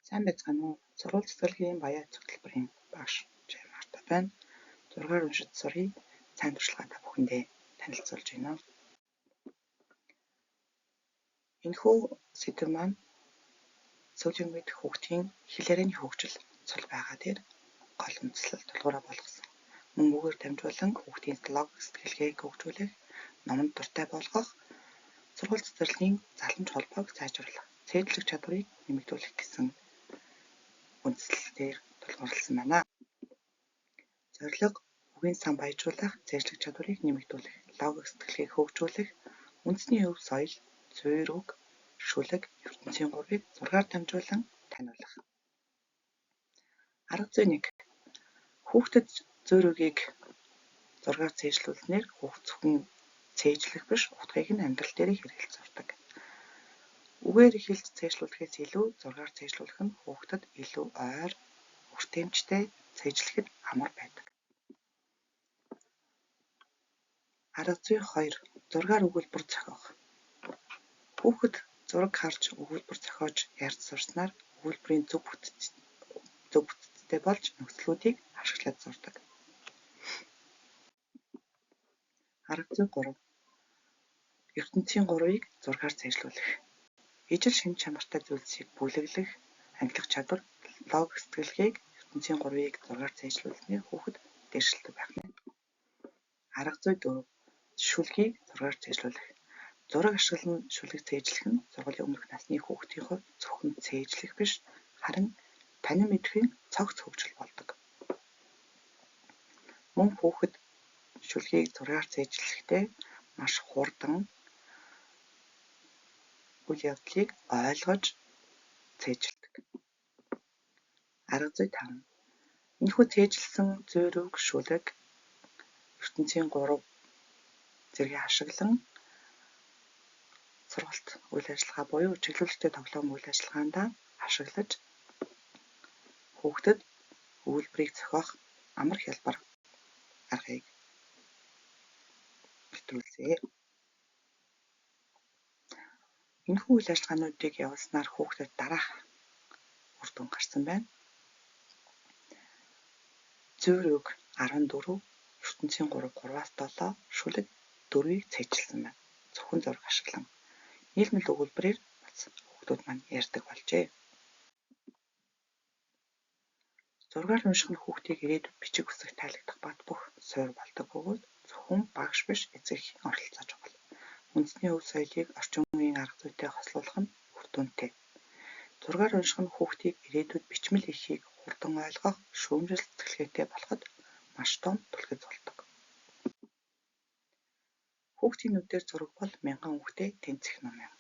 Сайн байцгаана уу? Сургууль цэцэрлэгийн баяа хөтөлбөрийн багш Марта байна. 6-р уншид сурыг сайн туршлагатай бүхэндээ танилцуулж байна. Энэхүү сэдв маань сүүлийн үед хүүхдийн хэл ярианы хөгжил цул байгаа дээр гол үндэслэл тулгуураа болгосон. Мөн үгээр дамжуулан хүүхдийн логик сэтгэлгээг хөгжүүлэх, номонд дуртай болгох, сургууль цэцэрлэгийн заламж холбоог сайжруулах, цээжлэх чадварыг нэмэгдүүлэх гэсэн үндслэлээр тулгуурласан байна. Зорилго үгийн сан баяжуулах, цээжлэх чадварыг нэмэгдүүлэх, логик сэтгэлгээг хөгжүүлэх, үндэсний өв соёл, зүйр үг, шүлэг, ертөнцийн 3-ыг 6-аар дамжуулан таниулах. Арга зүй 1. Хүүхдэд зүйр үгийг 6-аар цээжлүүлснээр хүүхд зөвхөн цээжлэх биш, утгыг нь амьдрал дээр хэрэглэж сурдаг. Үгээр хэлж цээжлүүлэхээс илүү 6-аар цээжлүүлэх нь хүүхдэд илүү ойр, хүртээмжтэй цээжлэхэд амар байдаг. Арга зүй 2. 6-аар өгүүлбэр зохиох. Хүүхэд зураг харж өгүүлбэр зохиож ярьж сурснаар өгүүлбэрийн зөв бүтцтэй болж нөхцлүүдийг ашиглаж сурдаг. Арга зүй 3. ертөнцийн 3-ыг 6-аар цээжлүүлэх. Ижил шинж чанартай зүйлсийг бүлэглэх, ангилах чадвар, логик сэтгэлгээг ертөнцийн 3-ыг 6-аар цээжлүүлснээр хүүхэд дээшилдэг байх нь. Арга зүй 4. Шүлгийг 6-аар цээжлүүлэх. Зураг ашиглан шүлэг цээжлэх нь сургуулийн өмнөх насны хүүхдийн хувьд зөвхөн цээжлэх биш, харин танин мэдрэхийн цогц хөгжил болдог. Мөн хүүхэд шүлгийг 6-аар цээжлэхдээ маш хурдан үйл явдлыг ойлгож цээжилдэг. Арга зүй 5. Энэхүү цээжилсэн зүйр үг, шүлэг, ертөнцийн 3 зэргийг ашиглан сургалт үйл ажиллагаа буюу чиглүүлэгчтэй тоглоом үйл ажиллагаанд ашиглаж хүүхдэд өгүүлбэрийг зохиох амар хялбар аргыг нэвтрүүлжээ. Энэхүү үйл ажиллагаануудыг явуулснаар хүүхдэд дараах үр дүн гарсан байна. Зүйр үг 14, ертөнцийн 3, 3-аас 7, шүлэг 4-ийг цээжилсэн байна. Зөвхөн зураг ашиглан. Нийлмэл өгүүлбэрээр хүүхдүүд маань ярьдаг болжээ. 6-аар унших нь хүүхдийг ирээдүйд бичиг үсэх таалагдах бат бөх суурь болдог бөгөөд зөвхөн багш биш эцэг эхийн оролцоо чухал. Үндэсний өв соёлыг орчин үеийн арга зүйтэй хослуулах нь үр дүнтэй. 6-аар унших нь хүүхдийг ирээдүйд бичмэл хийхийг хурдан ойлгох, шүүмжил сэтгэлгээтэй болоход маш том түлхэж болдог. Хүүхдийн нүдээр зураг бол мянган үгтэй тэнцэх ном юм.